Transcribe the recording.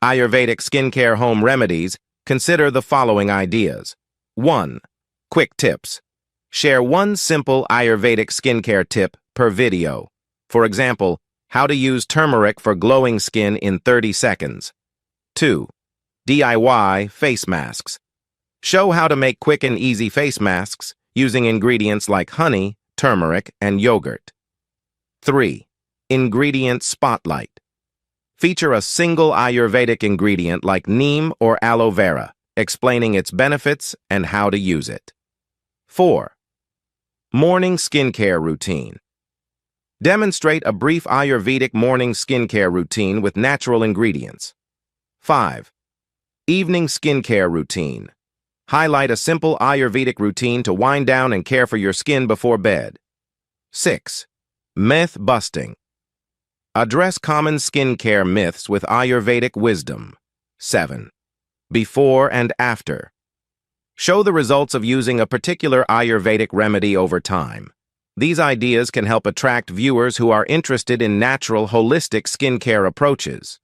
Ayurvedic skincare home remedies, consider the following ideas. 1. Quick tips. Share one simple Ayurvedic skincare tip per video. For example, how to use turmeric for glowing skin in 30 seconds. 2. DIY face masks. Show how to make quick and easy face masks using ingredients like honey, turmeric, and yogurt. 3. Ingredient spotlight. Feature a single Ayurvedic ingredient like neem or aloe vera, explaining its benefits and how to use it. 4. Morning skincare routine. Demonstrate a brief Ayurvedic morning skincare routine with natural ingredients. 5. Evening skincare routine. Highlight a simple Ayurvedic routine to wind down and care for your skin before bed. 6. Myth busting. Address common skincare myths with Ayurvedic wisdom. 7. Before and after. Show the results of using a particular Ayurvedic remedy over time. These ideas can help attract viewers who are interested in natural, holistic skincare approaches.